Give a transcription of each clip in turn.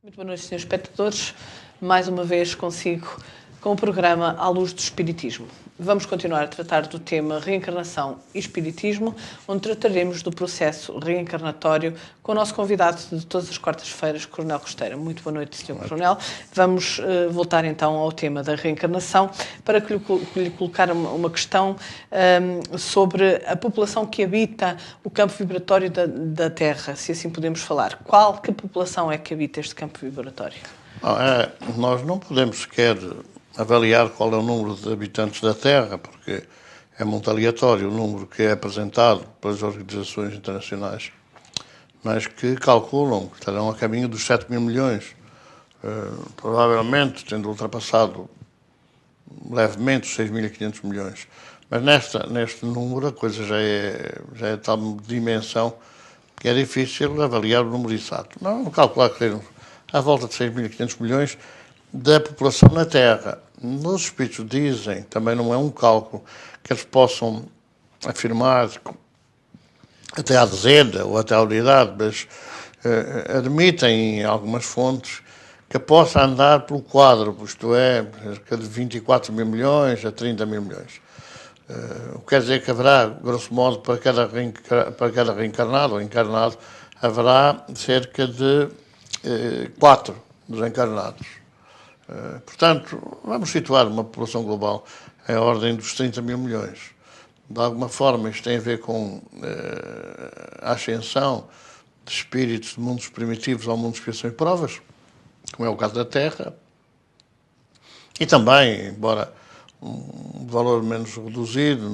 Muito boa noite, senhores espectadores. Mais uma vez consigo com o programa À Luz do Espiritismo. Vamos continuar a tratar do tema Reencarnação e Espiritismo, onde trataremos do processo reencarnatório com o nosso convidado de todas as quartas-feiras, Coronel Costeira. Muito boa noite, Sr. Coronel. Vamos voltar então ao tema da reencarnação para lhe colocar uma questão sobre a população que habita o campo vibratório da Terra, se assim podemos falar. Que população é que habita este campo vibratório? Nós não podemos sequer avaliar qual é o número de habitantes da Terra, porque é muito aleatório o número que é apresentado pelas organizações internacionais, mas que calculam que estarão a caminho dos 7 mil milhões, provavelmente tendo ultrapassado levemente os 6.500 milhões. Mas neste número a coisa já é de tal dimensão que é difícil avaliar o número exato. Não calcular que à volta de 6.500 milhões da população na Terra. Os espíritos dizem, também não é um cálculo que eles possam afirmar até à dezena ou até à unidade, mas admitem em algumas fontes que possa andar pelo quádruplo, isto é, cerca de 24 mil milhões a 30 mil milhões. O que quer dizer que haverá, grosso modo, para cada reencarnado ou encarnado, haverá cerca de 4 desencarnados. Portanto, vamos situar uma população global em ordem dos 30 mil milhões. De alguma forma, isto tem a ver com a ascensão de espíritos de mundos primitivos ao mundo de expiação e provas, como é o caso da Terra, e também, embora um valor menos reduzido,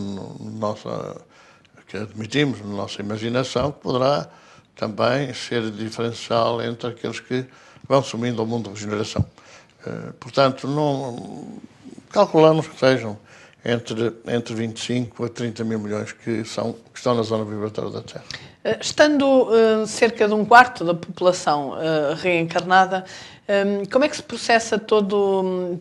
que admitimos na nossa imaginação, que poderá também ser diferencial entre aqueles que vão sumindo ao mundo de regeneração. Portanto, não calculamos que sejam entre 25 a 30 mil milhões que estão na zona vibratória da Terra. Estando cerca de um quarto da população reencarnada, como é que se processa todo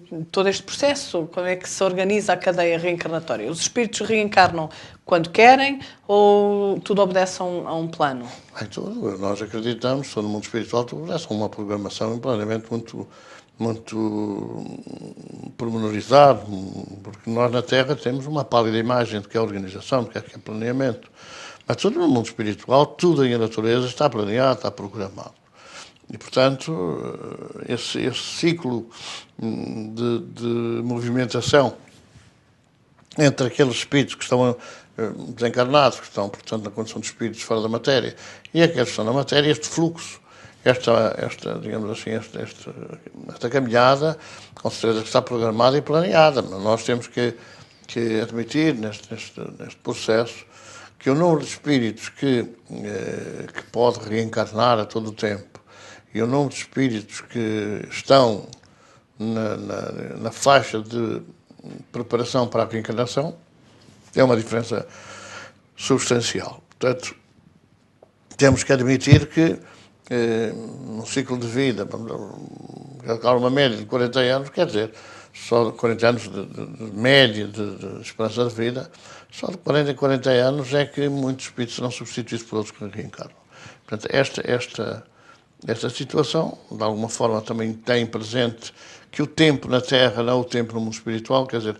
este processo? Como é que se organiza a cadeia reencarnatória? Os espíritos reencarnam quando querem ou tudo obedece a um plano? Nós acreditamos, só no mundo espiritual, tudo obedece a uma programação e um planeamento muito pormenorizado, porque nós na Terra temos uma pálida imagem do que é organização, do que é planeamento. Mas tudo no mundo espiritual, tudo aí na natureza está planeado, está programado. E, portanto, esse ciclo de movimentação entre aqueles espíritos que estão desencarnados, que estão, portanto, na condição de espíritos fora da matéria, e aqueles que estão na matéria, este fluxo, digamos assim, esta caminhada, com certeza que está programada e planeada. Mas nós temos que admitir, neste processo, que o número de espíritos que pode reencarnar a todo o tempo e o número de espíritos que estão na faixa de preparação para a reencarnação é uma diferença substancial. Portanto, temos que admitir que no ciclo de vida, calcular uma média de 40 anos, quer dizer, só 40 anos de média de esperança de vida, só de 40 em 40 anos é que muitos espíritos serão substituídos por outros que reencarnam. Portanto, esta situação, de alguma forma, também tem presente que o tempo na Terra não é o tempo no mundo espiritual, quer dizer,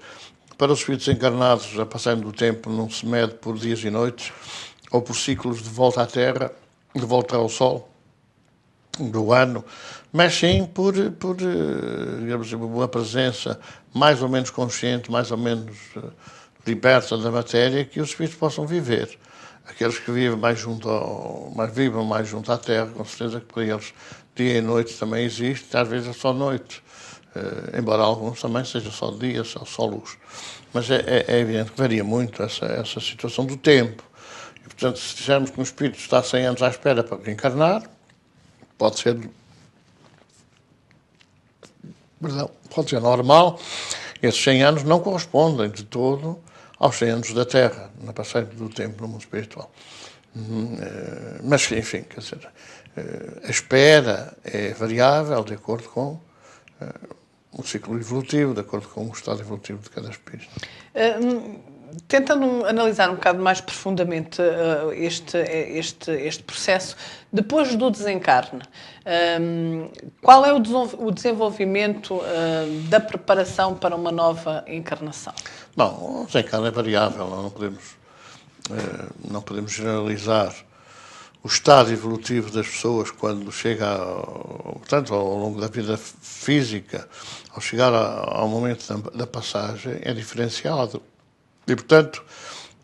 para os espíritos encarnados, a passagem do tempo não se mede por dias e noites, ou por ciclos de volta à Terra, de volta ao Sol, do ano, mas sim por digamos, uma presença mais ou menos consciente, mais ou menos liberta da matéria, que os espíritos possam viver. Aqueles que vivem mais junto à Terra, com certeza que para eles dia e noite também existe, às vezes é só noite, embora alguns também seja só dia, só luz. Mas é evidente que varia muito essa situação do tempo. E, portanto, se dissermos que um espírito está 100 anos à espera para reencarnar, pode ser normal. Esses 100 anos não correspondem de todo aos 100 anos da Terra, na passagem do tempo no mundo espiritual. Mas, enfim, quer dizer, a espera é variável de acordo com o ciclo evolutivo, de acordo com o estado evolutivo de cada espírito. Tentando analisar um bocado mais profundamente este processo, depois do desencarne, qual é o desenvolvimento da preparação para uma nova encarnação? Bom, o desencarne é variável, não podemos generalizar o estado evolutivo das pessoas quando chega, portanto, ao longo da vida física, ao chegar ao momento da passagem, é diferenciado. E, portanto,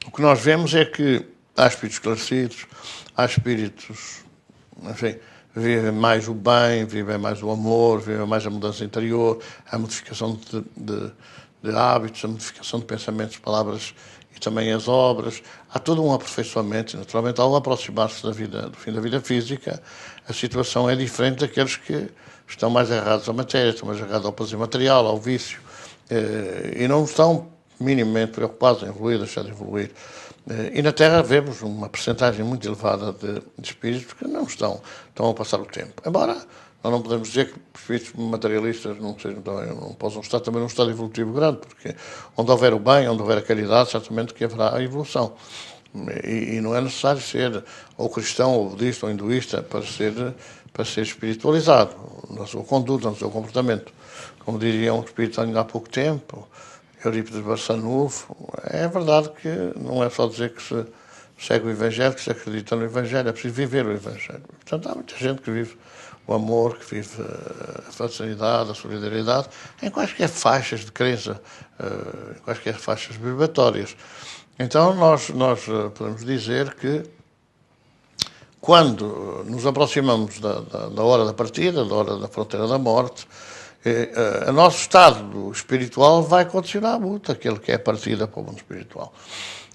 o que nós vemos é que há espíritos esclarecidos, há espíritos, enfim, vivem mais o bem, vivem mais o amor, vivem mais a mudança interior, a modificação de hábitos, a modificação de pensamentos, palavras e também as obras. Há todo um aperfeiçoamento. Naturalmente, ao aproximar-se do fim da vida física, a situação é diferente daqueles que estão mais agarrados à matéria, estão mais agarrados ao prazer material, ao vício, e não estão minimamente preocupados em evoluir, deixar de evoluir. E na Terra vemos uma percentagem muito elevada de espíritos que não estão a passar o tempo. Embora nós não podemos dizer que os espíritos materialistas não possam estar também num estado evolutivo grande, porque onde houver o bem, onde houver a caridade, certamente que haverá a evolução. E não é necessário ser ou cristão, ou budista, ou hinduísta para ser espiritualizado na sua conduta, no seu comportamento. Como diria um espírito ainda há pouco tempo, Eurípides Barçanufo, é verdade que não é só dizer que se segue o Evangelho, que se acredita no Evangelho, é preciso viver o Evangelho. Portanto, há muita gente que vive o amor, que vive a fraternidade, a solidariedade, em quaisquer faixas de crença, em quaisquer faixas vibratórias. Então, nós podemos dizer que quando nos aproximamos da hora da partida, da hora da fronteira da morte, o nosso estado espiritual vai condicionar muito aquele que é a partida para o mundo espiritual.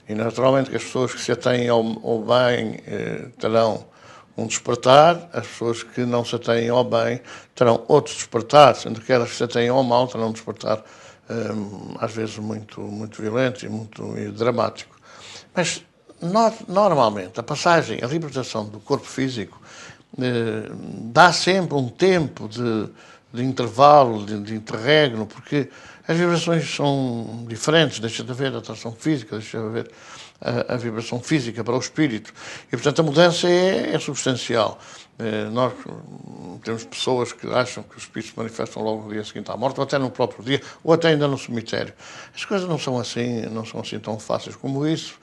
E, naturalmente, que as pessoas que se atêm ao bem terão um despertar, as pessoas que não se atêm ao bem terão outro despertar, sendo que aquelas que se atêm ao mal terão um despertar, às vezes, muito, muito violento e muito dramático. Mas, normalmente, a passagem, a libertação do corpo físico dá sempre um tempo de intervalo, de interregno, porque as vibrações são diferentes, deixa de haver atração física, deixa de haver a vibração física para o espírito. E, portanto, a mudança é substancial. Nós temos pessoas que acham que os espíritos se manifestam logo no dia seguinte à morte, ou até no próprio dia, ou até ainda no cemitério. As coisas não são assim tão fáceis como isso,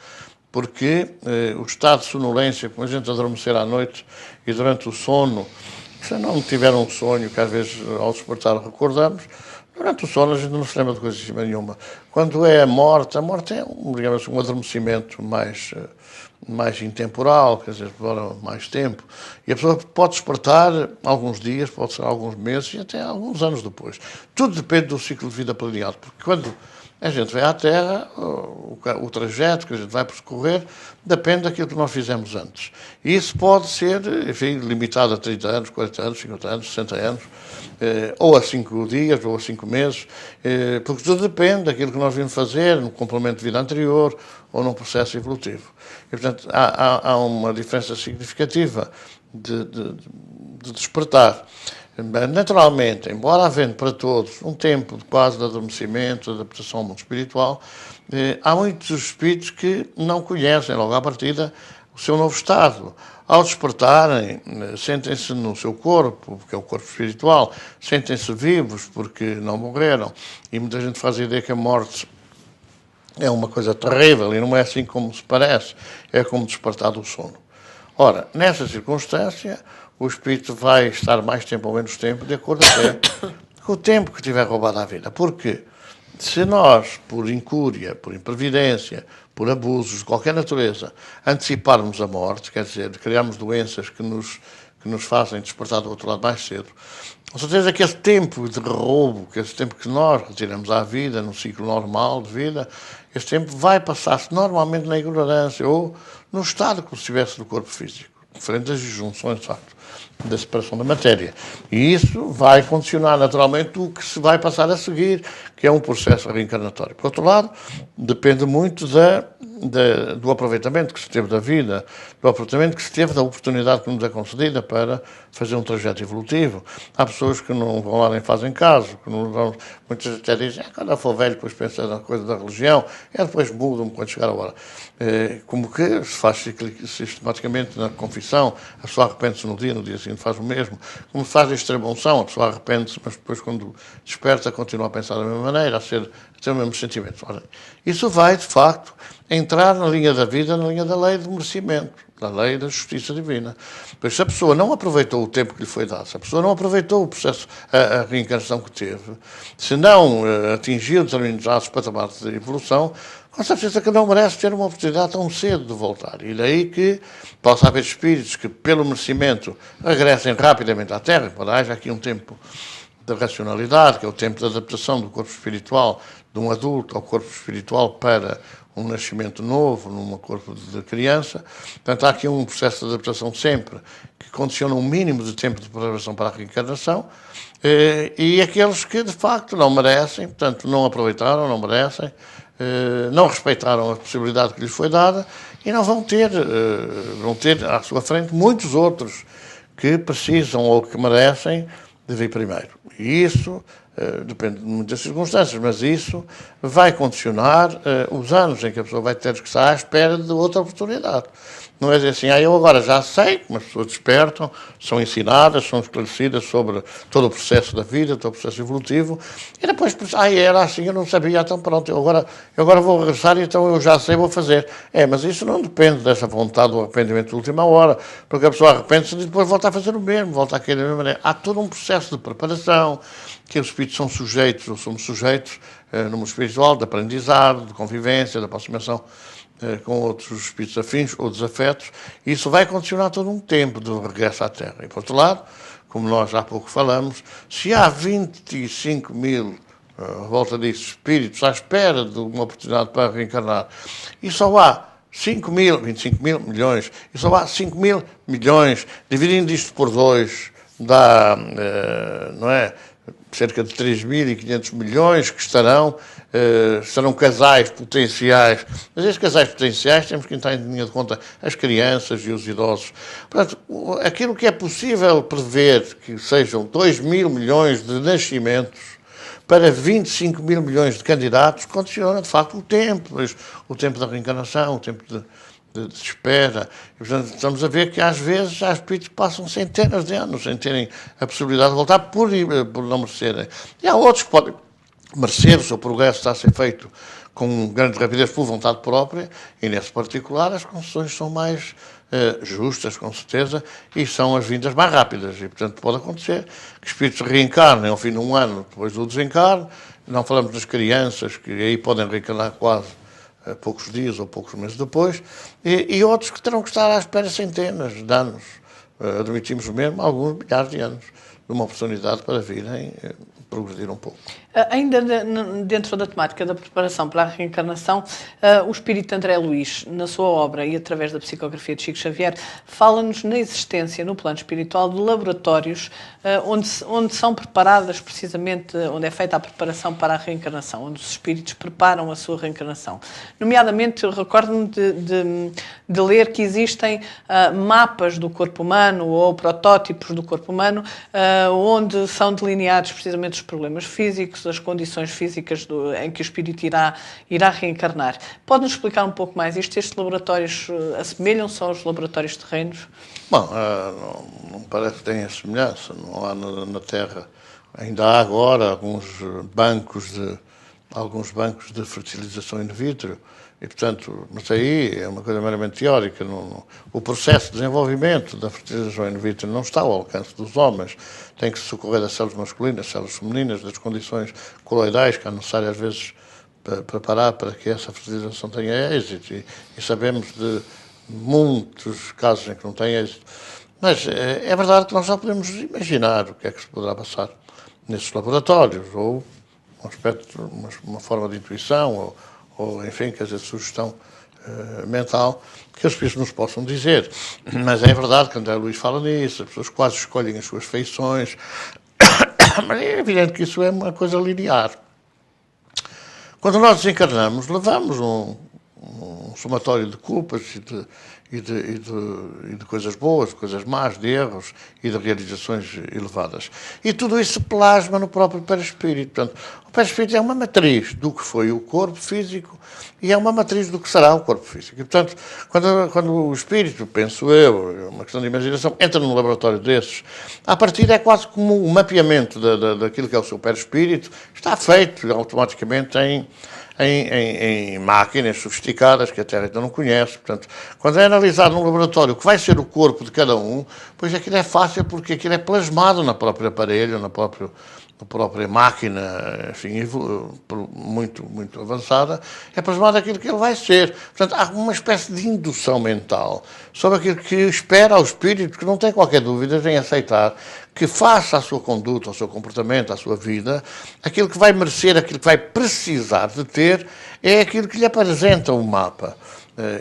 porque o estado de sonolência, como a gente adormecer à noite e durante o sono, se não tiver um sonho que às vezes ao despertar recordamos, durante o sono a gente não se lembra de coisa nenhuma. Quando é a morte é digamos, um adormecimento mais intemporal, quer dizer, demora mais tempo. E a pessoa pode despertar alguns dias, pode ser alguns meses e até alguns anos depois. Tudo depende do ciclo de vida planeado, porque quando a gente vem à Terra, o trajeto que a gente vai percorrer depende daquilo que nós fizemos antes. E isso pode ser, enfim, limitado a 30 anos, 40 anos, 50 anos, 60 anos, ou a 5 dias, ou a 5 meses, porque tudo depende daquilo que nós vimos fazer no complemento de vida anterior ou num processo evolutivo. E, portanto, há uma diferença significativa de despertar. Naturalmente, embora havendo para todos um tempo quase de adormecimento, de adaptação ao mundo espiritual, há muitos espíritos que não conhecem logo à partida o seu novo estado. Ao despertarem, sentem-se no seu corpo, porque é o corpo espiritual, sentem-se vivos porque não morreram. E muita gente faz a ideia que a morte é uma coisa terrível e não é assim como se parece, é como despertar do sono. Ora, nessa circunstância, o espírito vai estar mais tempo ou menos tempo, de acordo até com o tempo que tiver roubado à vida. Porque se nós, por incúria, por imprevidência, por abusos de qualquer natureza, anteciparmos a morte, quer dizer, criarmos doenças que nos fazem despertar do outro lado mais cedo, com certeza que esse tempo de roubo, que esse tempo que nós retiramos à vida, no ciclo normal de vida, esse tempo vai passar-se normalmente na ignorância ou no estado como se estivesse no corpo físico, diferente das disjunções, de facto. da separação da matéria. E isso vai condicionar naturalmente o que se vai passar a seguir, que é um processo reencarnatório. Por outro lado, depende muito do aproveitamento que se teve da vida, do aproveitamento que se teve da oportunidade que nos é concedida para fazer um trajeto evolutivo. Há pessoas que não vão lá nem fazem caso, que não vão, muitas até dizem, quando eu for velho, depois pensa na coisa da religião, e depois mudam quando chegar a hora. Como que se faz sistematicamente na confissão, a pessoa arrepende-se no dia seguinte faz o mesmo. Como se faz a extrema-unção, a pessoa arrepende-se, mas depois quando desperta continua a pensar da mesma maneira, a ter os mesmos sentimentos. Ora, isso vai, de facto, entrar na linha da vida, na linha da lei do merecimento, da lei da justiça divina. Pois se a pessoa não aproveitou o tempo que lhe foi dado, se a pessoa não aproveitou o processo, a reencarnação que teve, se não atingiu determinados patamares de evolução, com certeza que não merece ter uma oportunidade tão cedo de voltar. E daí que possa haver espíritos que, pelo merecimento, regressem rapidamente à Terra, para haja aqui um tempo da racionalidade, que é o tempo de adaptação do corpo espiritual de um adulto ao corpo espiritual para um nascimento novo, num corpo de criança. Portanto, há aqui um processo de adaptação sempre que condiciona um mínimo de tempo de preparação para a reencarnação, e aqueles que, de facto, não merecem, portanto, não aproveitaram, não merecem, não respeitaram a possibilidade que lhes foi dada e não vão ter à sua frente muitos outros que precisam ou que merecem de vir primeiro. E isso depende de muitas circunstâncias, mas isso vai condicionar os anos em que a pessoa vai ter que estar à espera de outra oportunidade. Não é dizer assim, eu agora já sei, como as pessoas despertam, são ensinadas, são esclarecidas sobre todo o processo da vida, todo o processo evolutivo, e depois, era assim, eu não sabia, então pronto, eu agora vou regressar, então eu já sei, vou fazer. Mas isso não depende dessa vontade do arrependimento de última hora, porque a pessoa arrepende-se e depois volta a fazer o mesmo, volta a querer da mesma maneira. Há todo um processo de preparação, que os espíritos são sujeitos, ou somos sujeitos, no mundo espiritual, de aprendizado, de convivência, de aproximação com outros espíritos afins ou desafetos. Isso vai condicionar todo um tempo de regresso à Terra. E, por outro lado, como nós há pouco falamos, se há 25 mil, volta disso, espíritos à espera de uma oportunidade para reencarnar, e só há 25 mil milhões, e só há 5 mil milhões, dividindo isto por 2, dá, não é, cerca de 3.500 milhões que serão casais potenciais. Mas esses casais potenciais temos que entrar em linha de conta as crianças e os idosos. Portanto, aquilo que é possível prever que sejam 2.000 milhões de nascimentos para 25 mil milhões de candidatos condiciona, de facto, o tempo da reencarnação, o tempo de espera. E, portanto, estamos a ver que, às vezes, há espíritos que passam centenas de anos sem terem a possibilidade de voltar por não merecerem. E há outros que podem merecer, o seu progresso está a ser feito com grande rapidez por vontade própria, e, nesse particular, as concessões são mais justas, com certeza, e são as vindas mais rápidas. E, portanto, pode acontecer que espíritos reencarnem ao fim de um ano depois do desencarne. Não falamos das crianças, que aí podem reencarnar quase poucos dias ou poucos meses depois, e outros que terão que estar à espera centenas de anos, admitimos mesmo alguns milhares de anos, de uma oportunidade para virem progredir um pouco. Ainda dentro da temática da preparação para a reencarnação, o espírito André Luís, na sua obra e através da psicografia de Chico Xavier, fala-nos na existência, no plano espiritual, de laboratórios onde são preparadas precisamente, onde é feita a preparação para a reencarnação, onde os espíritos preparam a sua reencarnação. Nomeadamente, eu recordo-me de ler que existem mapas do corpo humano ou protótipos do corpo humano, onde são delineados precisamente os problemas físicos, as condições físicas em que o espírito irá reencarnar. Pode-nos explicar um pouco mais isto? Estes laboratórios assemelham-se aos laboratórios terrenos? Bom, não parece que tenha semelhança. Não há na Terra, ainda há agora alguns bancos de fertilização in vitro, e, portanto, mas aí é uma coisa meramente teórica. O processo de desenvolvimento da fertilização in vitro não está ao alcance dos homens. Tem que se socorrer das células masculinas, das células femininas, das condições coloidais que é necessário, às vezes, preparar para que essa fertilização tenha êxito. E sabemos de muitos casos em que não tem êxito. Mas é verdade que nós já podemos imaginar o que é que se poderá passar nesses laboratórios, ou um aspecto, uma forma de intuição, ou enfim, quer dizer, sugestão mental que os espíritos nos possam dizer. Mas é verdade que André Luís fala nisso, as pessoas quase escolhem as suas feições, mas é evidente que isso é uma coisa linear. Quando nós desencarnamos, levamos um somatório de culpas e de coisas boas, de coisas más, de erros e de realizações elevadas. E tudo isso se plasma no próprio perispírito. Portanto, o perispírito é uma matriz do que foi o corpo físico e é uma matriz do que será o corpo físico. E, portanto, quando o espírito, penso eu, é uma questão de imaginação, entra num laboratório desses, a partir é quase como um mapeamento daquilo que é o seu perispírito, está feito automaticamente em máquinas sofisticadas que a Terra ainda não conhece. Portanto, quando é analisado num laboratório o que vai ser o corpo de cada um, pois aquilo é fácil porque aquilo é plasmado na própria aparelho, na própria máquina, enfim, muito avançada, é plasmado aquilo que ele vai ser. Portanto, há uma espécie de indução mental sobre aquilo que espera ao espírito, que não tem qualquer dúvida em aceitar que faça a sua conduta, o seu comportamento, a sua vida, aquilo que vai merecer, aquilo que vai precisar de ter, é aquilo que lhe apresenta o mapa.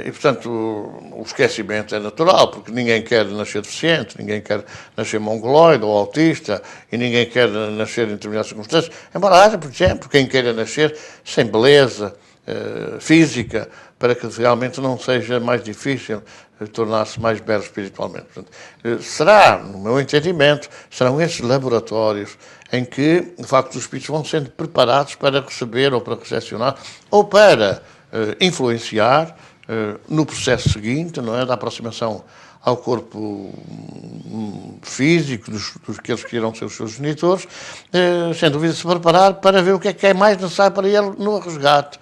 E, portanto, o esquecimento é natural, porque ninguém quer nascer deficiente, ninguém quer nascer mongoloide ou autista, e ninguém quer nascer em determinadas circunstâncias, embora haja, por exemplo, quem queira nascer sem beleza física, para que realmente não seja mais difícil tornar-se mais belo espiritualmente. Portanto, será, no meu entendimento, serão esses laboratórios em que, de facto, os espíritos vão sendo preparados para receber ou para recepcionar ou para influenciar no processo seguinte, não é, da aproximação ao corpo físico daqueles que irão ser os seus genitores, sem dúvida se preparar para ver o que é mais necessário para ele no resgate.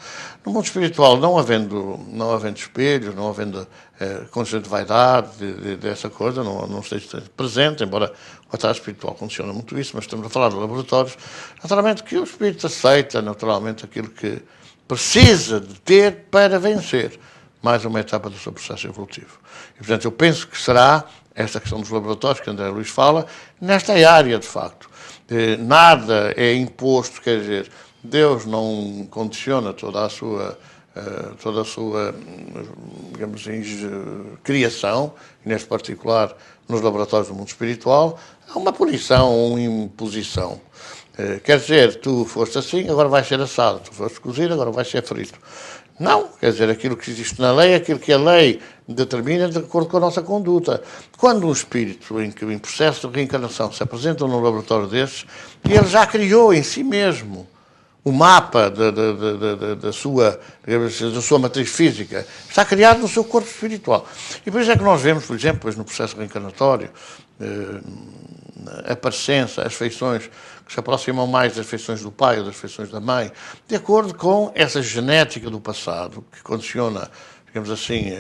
No mundo espiritual, não havendo espelhos, não havendo condições de vaidade, dessa coisa, não esteja presente, embora o atraso espiritual condiciona muito isso, mas estamos a falar de laboratórios, naturalmente que o espírito aceita naturalmente aquilo que precisa de ter para vencer mais uma etapa do seu processo evolutivo. E, portanto, eu penso que será esta questão dos laboratórios, que André Luís fala, nesta área, de facto. Nada é imposto, quer dizer, Deus não condiciona toda a sua digamos assim, criação, e neste particular nos laboratórios do mundo espiritual, há uma punição, uma imposição. Quer dizer, tu foste assim, agora vais ser assado, tu foste cozido, agora vais ser frito. Não, quer dizer, aquilo que existe na lei, aquilo que a lei determina de acordo com a nossa conduta. Quando um espírito em processo de reencarnação se apresenta num laboratório desses, ele já criou em si mesmo o mapa da sua matriz física, está criado no seu corpo espiritual. E por isso é que nós vemos, por exemplo, no processo reencarnatório, a parecença, as feições que se aproximam mais das feições do pai ou das feições da mãe, de acordo com essa genética do passado, que condiciona, digamos assim,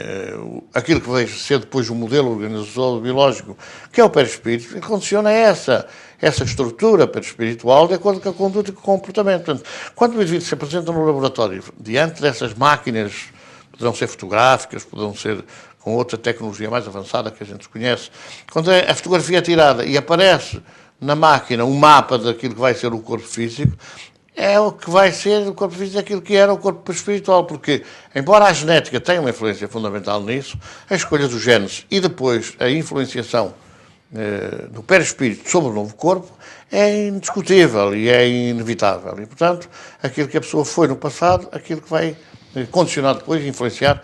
aquilo que vai ser depois o modelo organizacional biológico, que é o perispírito, que condiciona essa estrutura perispiritual de acordo com a conduta e com o comportamento. Portanto, quando o indivíduo se apresenta no laboratório, diante dessas máquinas, poderão ser fotográficas, poderão ser com outra tecnologia mais avançada que a gente conhece, quando a fotografia é tirada e aparece na máquina um mapa daquilo que vai ser o corpo físico, é o que vai ser o corpo físico, aquilo que era o corpo espiritual, porque, embora a genética tenha uma influência fundamental nisso, a escolha dos genes e depois a influenciação do perispírito sobre o novo corpo é indiscutível e é inevitável. E, portanto, aquilo que a pessoa foi no passado, aquilo que vai condicionar depois, influenciar,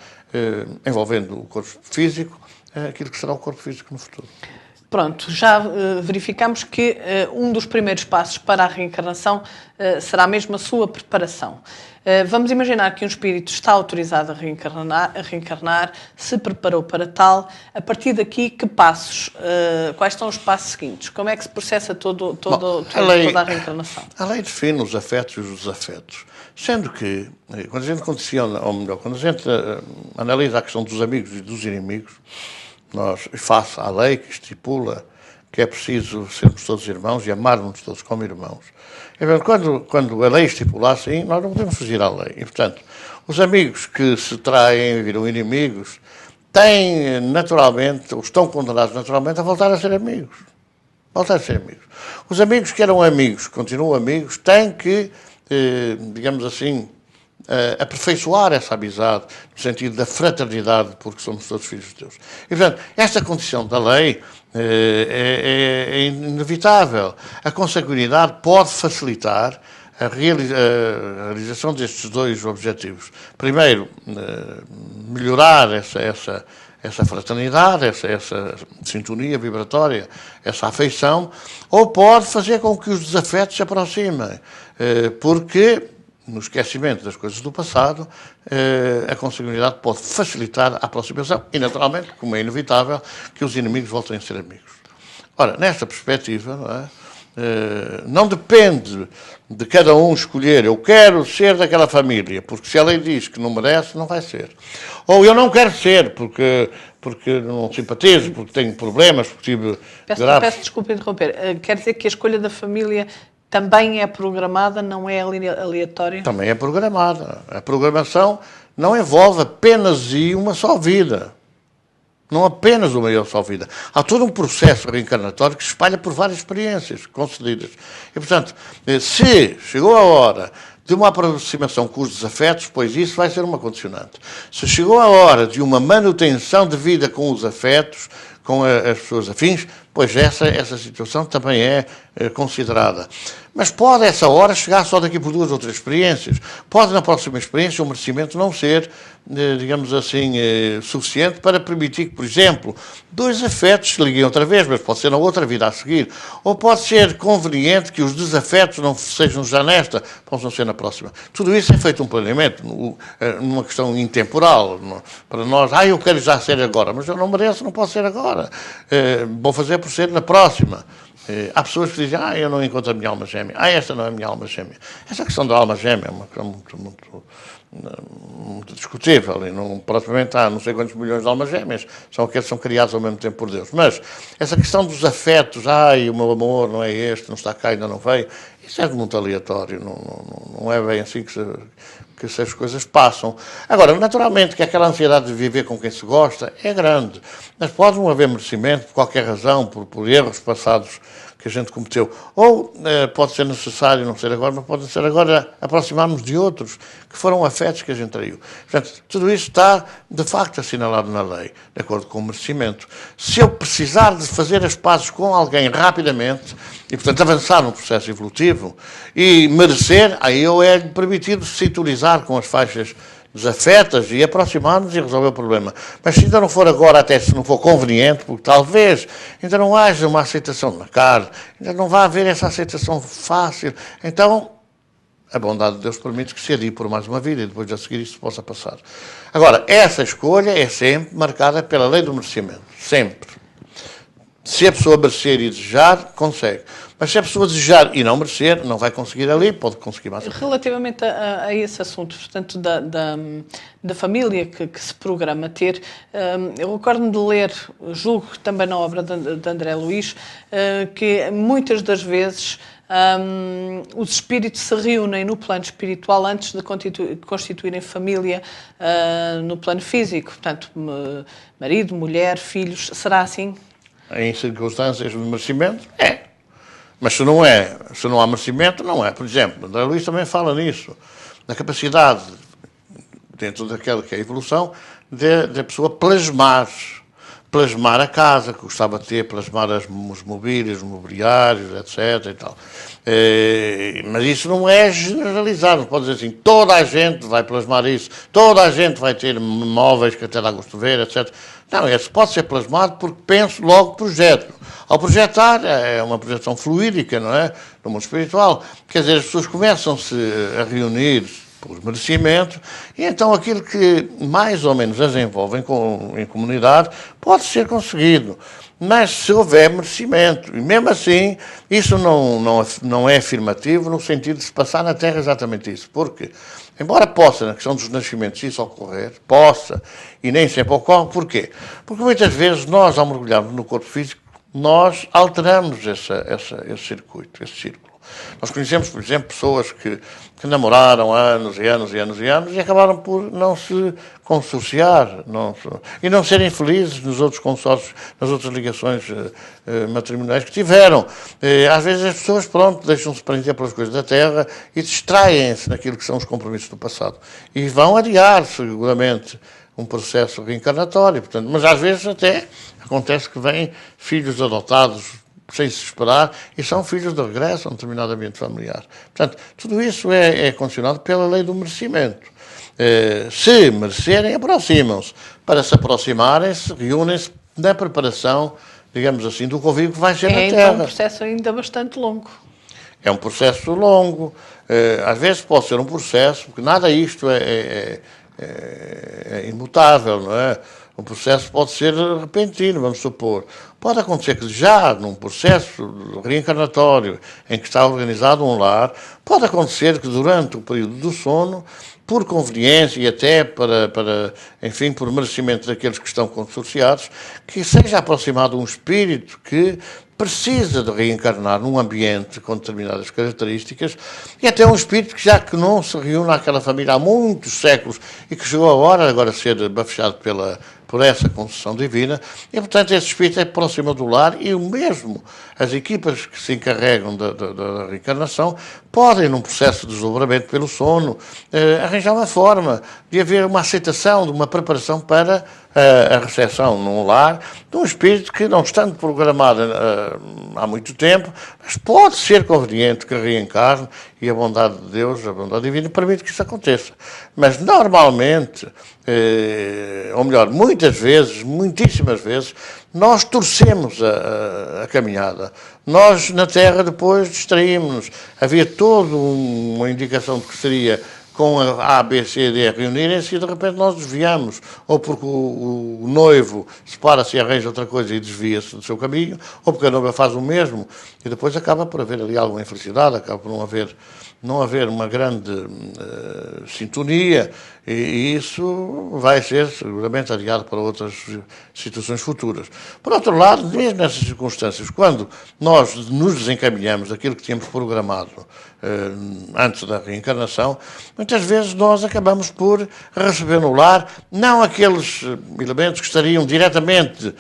envolvendo o corpo físico, aquilo que será o corpo físico no futuro. Pronto, já verificamos que um dos primeiros passos para a reencarnação será mesmo a sua preparação. Vamos imaginar que um espírito está autorizado a reencarnar, se preparou para tal. A partir daqui, que passos? Quais são os passos seguintes? Como é que se processa toda a reencarnação? A lei define os afetos e os desafetos. Sendo que, quando a gente condiciona, ou melhor, quando a gente analisa a questão dos amigos e dos inimigos, nós, face à lei que estipula que é preciso sermos todos irmãos e amarmos todos como irmãos. Quando a lei estipula assim, nós não podemos fugir à lei. E, portanto, os amigos que se traem e viram inimigos têm naturalmente, ou estão condenados naturalmente a voltar a ser amigos. Voltar a ser amigos. Os amigos que eram amigos, continuam amigos, têm que, digamos assim, aperfeiçoar essa amizade, no sentido da fraternidade, porque somos todos filhos de Deus. E, portanto, esta condição da lei é inevitável. A consanguinidade pode facilitar a realização destes dois objetivos. Primeiro, melhorar essa fraternidade, essa sintonia vibratória, essa afeição, ou pode fazer com que os desafetos se aproximem, porque no esquecimento das coisas do passado, a consanguinidade pode facilitar a aproximação e, naturalmente, como é inevitável, que os inimigos voltem a ser amigos. Ora, nesta perspectiva, não depende de cada um escolher, eu quero ser daquela família, porque se a lei diz que não merece, não vai ser. Ou eu não quero ser, porque não simpatizo, porque tenho problemas, porque tive graves... Peço desculpa interromper. Quer dizer que a escolha da família também é programada, não é aleatória? Também é programada. A programação não envolve apenas uma só vida. Não apenas uma só vida. Há todo um processo reencarnatório que se espalha por várias experiências concedidas. E, portanto, se chegou a hora de uma aproximação com os desafetos, pois isso vai ser uma condicionante. Se chegou a hora de uma manutenção de vida com os afetos, com as pessoas afins, pois essa situação também é considerada. Mas pode essa hora chegar só daqui por 2 ou 3 experiências. Pode na próxima experiência o merecimento não ser, digamos assim, suficiente para permitir que, por exemplo, 2 afetos se liguem outra vez, mas pode ser na outra vida a seguir. Ou pode ser conveniente que os desafetos não sejam já nesta, possam ser na próxima. Tudo isso é feito um planeamento, numa questão intemporal. Para nós, eu quero já ser agora, mas eu não mereço, não posso ser agora. Vou fazer por ser na próxima. Há pessoas que dizem, eu não encontro a minha alma gêmea. Esta não é a minha alma gêmea. Essa questão da alma gêmea é uma questão muito discutível. E não, propriamente há não sei quantos milhões de almas gêmeas. São aqueles que são criados ao mesmo tempo por Deus. Mas essa questão dos afetos, o meu amor não é este, não está cá, ainda não veio, isso é muito aleatório. Não é bem assim que essas coisas passam. Agora, naturalmente que aquela ansiedade de viver com quem se gosta é grande, mas pode não haver merecimento por qualquer razão, por erros passados que a gente cometeu. Ou pode ser necessário, não ser agora, mas pode ser agora aproximarmos de outros que foram afetos que a gente traiu. Portanto, tudo isso está, de facto, assinalado na lei, de acordo com o merecimento. Se eu precisar de fazer as pazes com alguém rapidamente, e, portanto, avançar no processo evolutivo, e merecer, aí eu é-lhe permitido sintonizar com as faixas desafetas e aproximar-nos e resolver o problema. Mas se ainda não for agora, até se não for conveniente, porque talvez ainda não haja uma aceitação na carne, ainda não vai haver essa aceitação fácil, então a bondade de Deus permite que se adie por mais uma vida e depois a seguir isso possa passar. Agora, essa escolha é sempre marcada pela lei do merecimento. Sempre. Se a pessoa merecer e desejar, consegue. Mas se a pessoa desejar e não merecer, não vai conseguir ali, pode conseguir mais. Relativamente a esse assunto, portanto, da família que se programa ter, eu recordo-me de ler, julgo que também na obra de André Luiz, que muitas das vezes os espíritos se reúnem no plano espiritual antes de constituírem família no plano físico. Portanto, marido, mulher, filhos, será assim? Em circunstâncias de merecimento, é. Mas se não há merecimento, não é. Por exemplo, André Luiz também fala nisso, na capacidade, dentro daquela que é a evolução, de a pessoa plasmar a casa que gostava de ter, plasmar os mobílios, os mobiliários, etc. E tal. Mas isso não é generalizado, não pode dizer assim, toda a gente vai plasmar isso, toda a gente vai ter móveis que até dá gosto de ver, etc. Não, isso pode ser plasmado porque penso, logo projeto. Ao projetar, é uma projeção fluídica, não é? No mundo espiritual. Quer dizer, as pessoas começam-se a reunir por merecimento, e então aquilo que mais ou menos as envolvem em comunidade pode ser conseguido. Mas se houver merecimento, e mesmo assim, isso não é afirmativo no sentido de se passar na Terra exatamente isso. Porque, embora possa, na questão dos nascimentos, isso ocorrer, possa, e nem sempre ocorre, porquê? Porque muitas vezes nós, ao mergulharmos no corpo físico, nós alteramos esse circuito, esse círculo. Nós conhecemos, por exemplo, pessoas que namoraram anos e anos e anos e anos e acabaram por não se consorciar e não serem felizes nos outros consórcios, nas outras ligações matrimoniais que tiveram. Às vezes as pessoas, pronto, deixam-se prender pelas coisas da terra e distraem-se naquilo que são os compromissos do passado. E vão adiar, seguramente, um processo reencarnatório. Portanto, mas às vezes até acontece que vêm filhos adotados sem se esperar, e são filhos de regresso a um determinado ambiente familiar. Portanto, tudo isso é condicionado pela lei do merecimento. Se merecerem, aproximam-se. Para se aproximarem, se reúnem-se na preparação, digamos assim, do convívio que vai ser na Terra. É então um processo ainda bastante longo. É um processo longo. Às vezes pode ser um processo, porque nada isto é imutável, não é? O processo pode ser repentino, vamos supor. Pode acontecer que já num processo reencarnatório em que está organizado um lar, pode acontecer que durante o período do sono, por conveniência e até enfim, por merecimento daqueles que estão consorciados, que seja aproximado um espírito que precisa de reencarnar num ambiente com determinadas características, e até um espírito que já que não se reúne àquela família há muitos séculos e que chegou a hora agora de ser bafejado por essa concessão divina, e portanto esse espírito é próximo do lar, e o mesmo as equipas que se encarregam da reencarnação podem, num processo de desdobramento pelo sono, arranjar uma forma de haver uma aceitação, de uma preparação para a recepção num lar de um espírito que, não estando programado há muito tempo, mas pode ser conveniente que reencarne, e a bondade de Deus, a bondade divina, permite que isso aconteça. Mas normalmente, ou melhor, muitas vezes, muitíssimas vezes, nós torcemos a caminhada. Nós, na Terra, depois distraímos-nos. Havia toda uma indicação de que seria com a B, C, D reunirem-se, e de repente nós desviamos, ou porque o noivo separa-se e arranja outra coisa e desvia-se do seu caminho, ou porque a noiva faz o mesmo, e depois acaba por haver ali alguma infelicidade, acaba por não haver uma grande sintonia, e isso vai ser seguramente adiado para outras situações futuras. Por outro lado, mesmo nessas circunstâncias, quando nós nos desencaminhamos daquilo que tínhamos programado antes da reencarnação, muitas vezes nós acabamos por receber no lar não aqueles elementos que estariam diretamente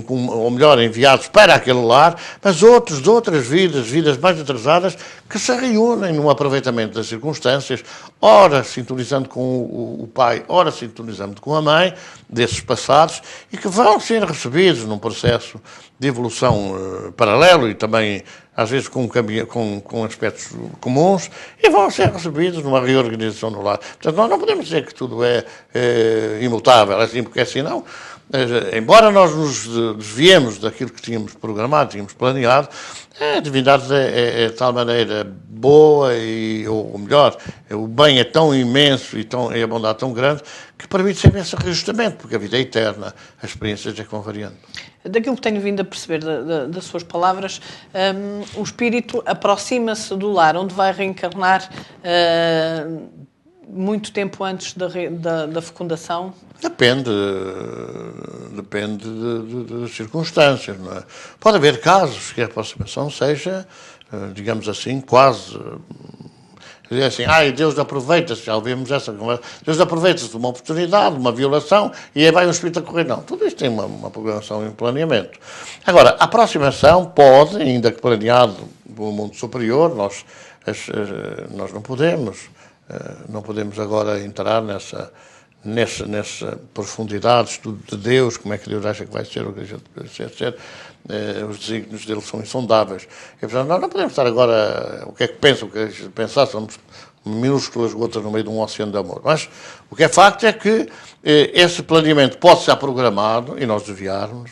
ou melhor, enviados para aquele lar, mas outros de outras vidas mais atrasadas, que se reúnem num aproveitamento das circunstâncias, ora sintonizando com o pai, ora sintonizando com a mãe, desses passados, e que vão ser recebidos num processo de evolução paralelo e também, às vezes, com aspectos comuns, e vão ser recebidos numa reorganização no lar. Portanto, nós não podemos dizer que tudo é imutável, assim, porque assim não. Embora nós nos desviemos daquilo que tínhamos programado, tínhamos planeado, a divindade é de tal maneira boa, ou melhor, o bem é tão imenso e a bondade tão grande, que permite sempre esse reajustamento, porque a vida é eterna, as experiências é que vão variando. Daquilo que tenho vindo a perceber das suas palavras, o espírito aproxima-se do lar, onde vai reencarnar muito tempo antes da fecundação? Depende das circunstâncias, não é? Pode haver casos que a aproximação seja, digamos assim, quase... Dizer assim, Deus aproveita-se, já ouvimos essa conversa, Deus aproveita-se de uma oportunidade, de uma violação, e aí vai o espírito a correr. Não, tudo isto tem uma programação e um planeamento. Agora, a aproximação pode, ainda que planeado pelo mundo superior, nós não podemos agora entrar nessa profundidade, estudo de Deus, como é que Deus acha que vai ser, o que vai ser, os desígnios dele são insondáveis. E, portanto, nós não podemos estar agora, o que é que pensam, o que é que pensar, somos minúsculas gotas no meio de um oceano de amor. Mas o que é facto é que esse planeamento pode ser programado, e nós desviarmos,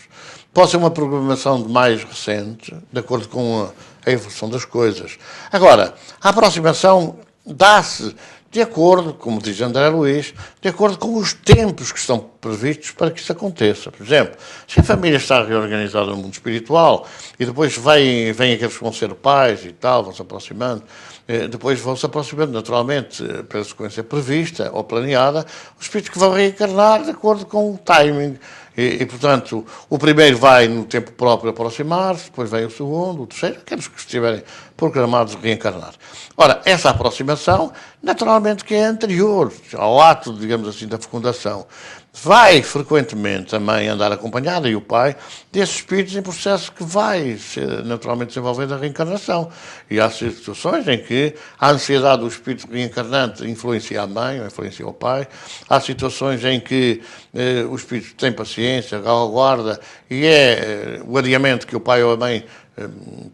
pode ser uma programação mais recente, de acordo com a evolução das coisas. Agora, a aproximação dá-se de acordo, como diz André Luiz, de acordo com os tempos que estão previstos para que isso aconteça. Por exemplo, se a família está reorganizada no mundo espiritual e depois vêm aqueles que vão ser pais e tal, vão se aproximando, depois vão se aproximando naturalmente pela sequência prevista ou planeada, os espíritos que vão reencarnar de acordo com o timing Portanto, o primeiro vai no tempo próprio aproximar-se, depois vem o segundo, o terceiro, aqueles que estiverem programados de reencarnar. Ora, essa aproximação, naturalmente que é anterior ao ato, digamos assim, da fecundação. Vai frequentemente a mãe andar acompanhada e o pai desses espíritos em processo que vai naturalmente desenvolver a reencarnação. E há situações em que a ansiedade do espírito reencarnante influencia a mãe ou influencia o pai. Há situações em que o espírito tem paciência, aguarda, e é o adiamento que o pai ou a mãe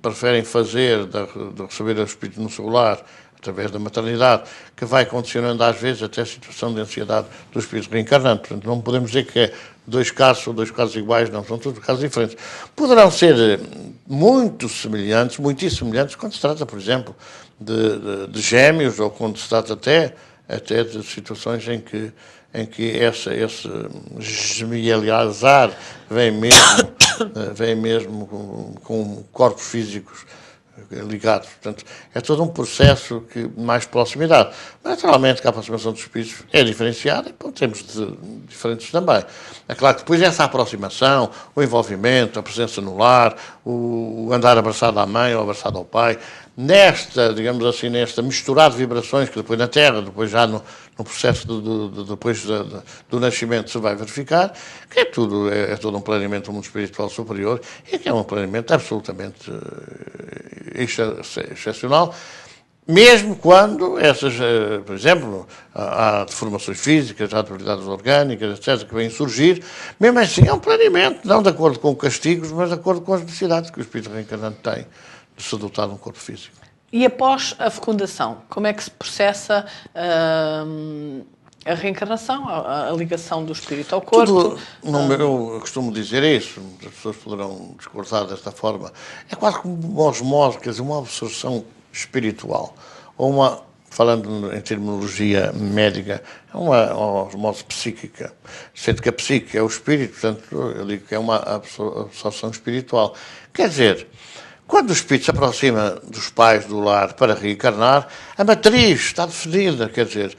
preferem fazer de receber o espírito no seu lar, através da maternidade, que vai condicionando às vezes até a situação de ansiedade do espírito reencarnante. Portanto, não podemos dizer que é dois casos ou dois casos iguais, não, são todos casos diferentes. Poderão ser muito semelhantes, muitíssimo semelhantes, quando se trata, por exemplo, de gêmeos, ou quando se trata até de situações em que esse gemelializar vem mesmo com corpos físicos ligados. Portanto, é todo um processo de mais proximidade. Naturalmente que a aproximação dos espíritos é diferenciada e temos diferentes também. É claro que depois essa aproximação, o envolvimento, a presença no lar, o andar abraçado à mãe ou abraçado ao pai, digamos assim, nesta misturada de vibrações que depois na Terra, depois já no processo depois do nascimento se vai verificar, que é todo um planeamento do mundo espiritual superior e que é um planeamento absolutamente excepcional, mesmo quando essas, por exemplo, há deformações físicas, há atividades orgânicas, etc., que vêm surgir, mesmo assim é um planeamento, não de acordo com castigos, mas de acordo com as necessidades que o espírito reencarnante tem de se dotar de um corpo físico. E após a fecundação, como é que se processa a reencarnação, a ligação do espírito ao corpo? Eu costumo dizer isso, as pessoas poderão discordar desta forma, é quase como uma osmose, quer dizer, uma absorção espiritual, ou falando em terminologia médica, é uma osmose psíquica, sendo que a psique é o espírito, portanto, eu digo que é uma absorção espiritual. Quer dizer, quando o espírito se aproxima dos pais do lar para reencarnar, a matriz está definida, quer dizer,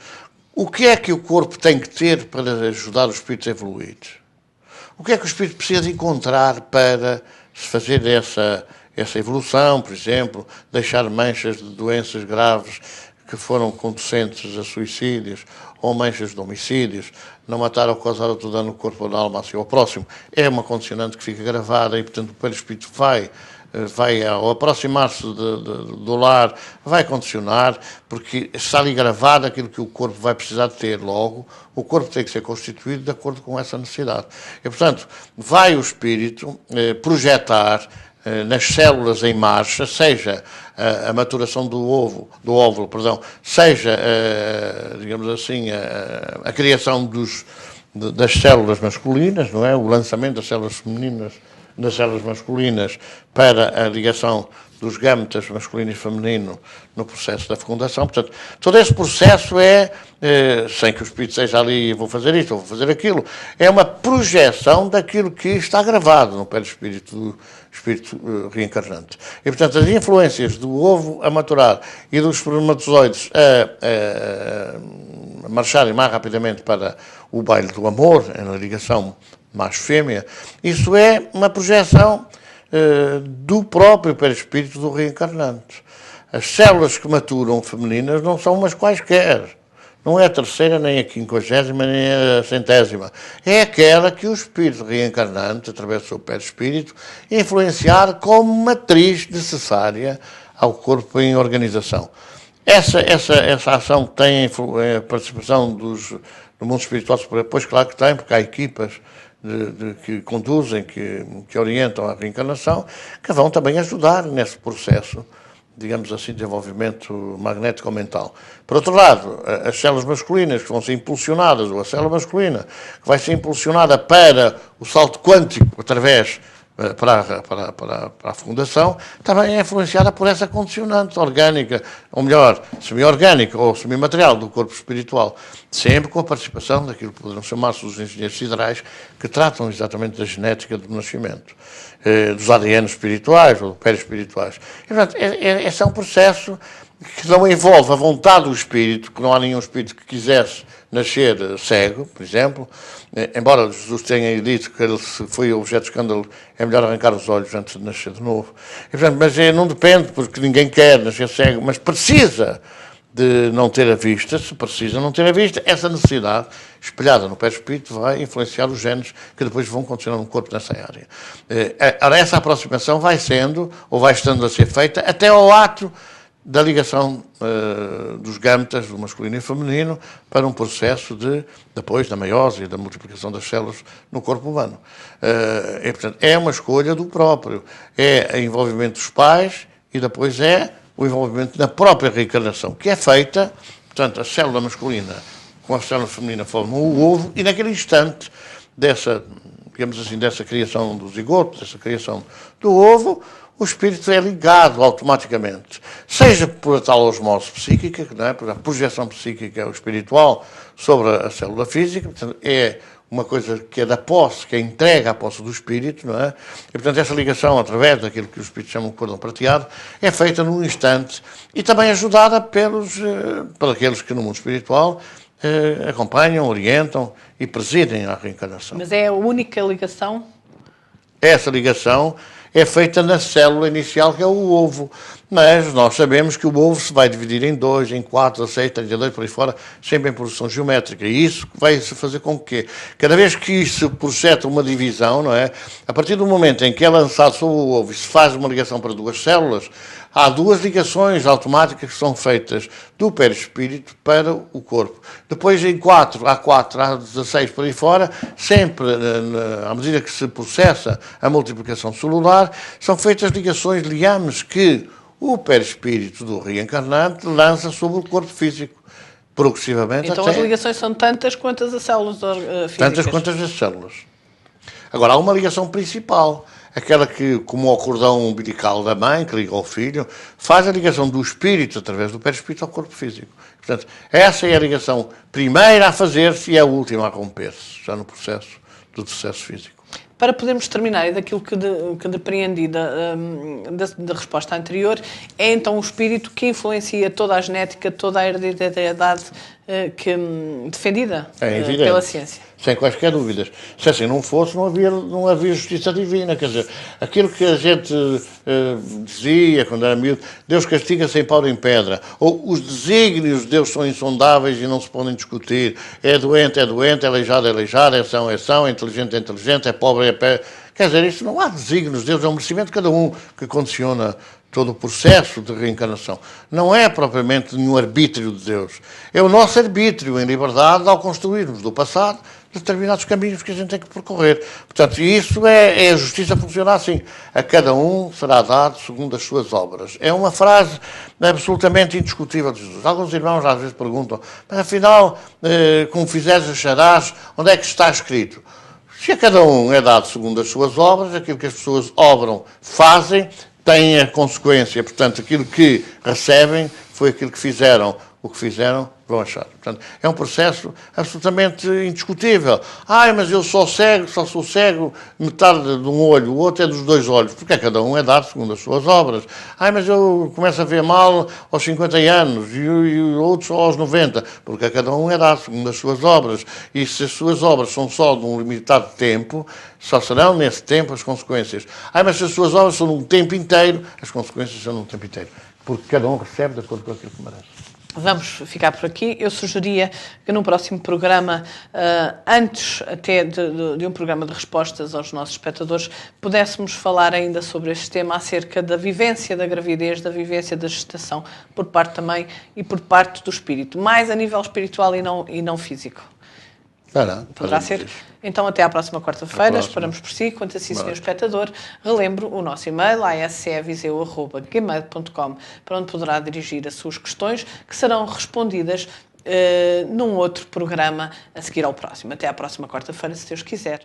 o que é que o corpo tem que ter para ajudar o espírito a evoluir? O que é que o espírito precisa de encontrar para se fazer essa evolução, por exemplo, deixar manchas de doenças graves que foram conducentes a suicídios ou manchas de homicídios, não matar ou causar outro dano no corpo ou na alma assim ao próximo. É uma condicionante que fica gravada e, portanto, o perispírito vai ao aproximar-se do lar, vai condicionar, porque está ali gravado aquilo que o corpo vai precisar de ter. Logo, o corpo tem que ser constituído de acordo com essa necessidade. E, portanto, vai o espírito projetar nas células em marcha, seja a maturação do óvulo, seja, digamos assim, a criação das células masculinas, não é? O lançamento das células femininas nas células masculinas para a ligação dos gametas masculino e feminino no processo da fecundação. Portanto, todo esse processo sem que o espírito seja ali, vou fazer isto, ou vou fazer aquilo, é uma projeção daquilo que está gravado no perispírito do espírito reencarnante. E, portanto, as influências do ovo a maturar e dos espermatozoides a marcharem mais rapidamente para o baile do amor, na ligação macho-fêmea, isso é uma projeção do próprio perispírito do reencarnante. As células que maturam femininas não são umas quaisquer. Não é a terceira, nem a 50ª, nem a 100ª. É aquela que o espírito reencarnante, através do seu perispírito, influenciar como matriz necessária ao corpo em organização. Essa ação que tem a participação do mundo espiritual superior, pois claro que tem, porque há equipas que conduzem, que orientam a reencarnação, que vão também ajudar nesse processo, digamos assim, de desenvolvimento magnético-mental. Por outro lado, as células masculinas que vão ser impulsionadas, ou a célula masculina que vai ser impulsionada para o salto quântico através para a fecundação, também é influenciada por essa condicionante orgânica, ou melhor, semi-orgânica ou semi-material do corpo espiritual, sempre com a participação daquilo que poderão chamar-se os engenheiros siderais, que tratam exatamente da genética do nascimento, dos ADN espirituais ou perispirituais. E, portanto, esse é um processo que não envolve a vontade do espírito, que não há nenhum espírito que quisesse nascer cego, por exemplo, embora Jesus tenha dito que ele, se foi objeto de escândalo, é melhor arrancar os olhos antes de nascer de novo. E, portanto, mas não depende, porque ninguém quer nascer cego, mas precisa de não ter a vista. Se precisa não ter a vista, essa necessidade, espelhada no perispírito, vai influenciar os genes que depois vão continuar no corpo nessa área. Ora, essa aproximação vai sendo, ou vai estando a ser feita, até ao ato da ligação dos gametas, do masculino e feminino, para um processo depois da meiose e da multiplicação das células no corpo humano. E, portanto, é uma escolha do próprio. É o envolvimento dos pais e depois é o envolvimento da própria reencarnação, que é feita, portanto, a célula masculina com a célula feminina formam o ovo e naquele instante dessa, digamos assim, dessa criação do zigoto, dessa criação do ovo, o espírito é ligado automaticamente, seja por tal osmose psíquica, não é? Por a projeção psíquica ou espiritual sobre a célula física, portanto, é uma coisa que é da posse, que é entregue à posse do espírito, não é? E, portanto, essa ligação, através daquilo que os espíritos chamam de cordão prateado, é feita num instante e também ajudada por aqueles que no mundo espiritual acompanham, orientam e presidem a reencarnação. Mas é a única ligação? Essa ligação é feita na célula inicial, que é o ovo. Mas nós sabemos que o ovo se vai dividir em 2, em 4, 6, 32, por aí fora, sempre em produção geométrica. E isso vai se fazer com que, cada vez que isso projeta uma divisão, não é? A partir do momento em que é lançado sobre o ovo e se faz uma ligação para duas células, há duas ligações automáticas que são feitas do perispírito para o corpo. Depois, em 4, há 4, há 16 por aí fora, sempre, à medida que se processa a multiplicação celular, são feitas ligações, liames, que o perispírito do reencarnante lança sobre o corpo físico, progressivamente. Então as ligações são tantas quanto as células físicas? Tantas quanto as células. Agora, há uma ligação principal, aquela que, como o cordão umbilical da mãe, que liga ao filho, faz a ligação do espírito, através do perispírito, ao corpo físico. Portanto, essa é a ligação primeira a fazer-se e a última a romper-se, já no processo do processo físico. Para podermos terminar, e daquilo que depreendi da resposta anterior, é então o espírito que influencia toda a genética, toda a hereditariedade defendida pela ciência. Sem quaisquer dúvidas. Se assim não fosse, não havia justiça divina. Quer dizer, aquilo que a gente dizia quando era miúdo, Deus castiga sem pau em pedra, ou os desígnios de Deus são insondáveis e não se podem discutir. É doente, é aleijado, é ação, é inteligente, é pobre, é pé. Quer dizer, isso não há desígnios de Deus, é um merecimento de cada um que condiciona todo o processo de reencarnação. Não é propriamente nenhum arbítrio de Deus. É o nosso arbítrio em liberdade ao construirmos do passado determinados caminhos que a gente tem que percorrer. Portanto, isso é a justiça funciona assim. A cada um será dado segundo as suas obras. É uma frase absolutamente indiscutível de Jesus. Alguns irmãos às vezes perguntam, mas afinal, como fizeres acharás, onde é que está escrito? Se a cada um é dado segundo as suas obras, aquilo que as pessoas obram, fazem, tem a consequência. Portanto, aquilo que recebem foi aquilo que fizeram. O que fizeram, vão achar. Portanto, é um processo absolutamente indiscutível. Mas eu só sou cego metade de um olho, o outro é dos dois olhos, porque cada um é dado segundo as suas obras. Mas eu começo a ver mal aos 50 anos e outros só aos 90, porque cada um é dado segundo as suas obras. E se as suas obras são só de um limitado tempo, só serão nesse tempo as consequências. Mas se as suas obras são de um tempo inteiro, as consequências são de um tempo inteiro. Porque cada um recebe de acordo com aquilo que merece. Vamos ficar por aqui. Eu sugeria que no próximo programa, antes até de um programa de respostas aos nossos espectadores, pudéssemos falar ainda sobre este tema, acerca da vivência da gravidez, da vivência da gestação, por parte também e por parte do espírito, mais a nível espiritual e não físico. Poderá ser? Isso. Então, até à próxima quarta-feira. Esperamos por si. Quanto a si, senhor espectador, relembro o nosso e-mail, asceviseu@gmail.com, para onde poderá dirigir as suas questões, que serão respondidas num outro programa a seguir ao próximo. Até à próxima quarta-feira, se Deus quiser.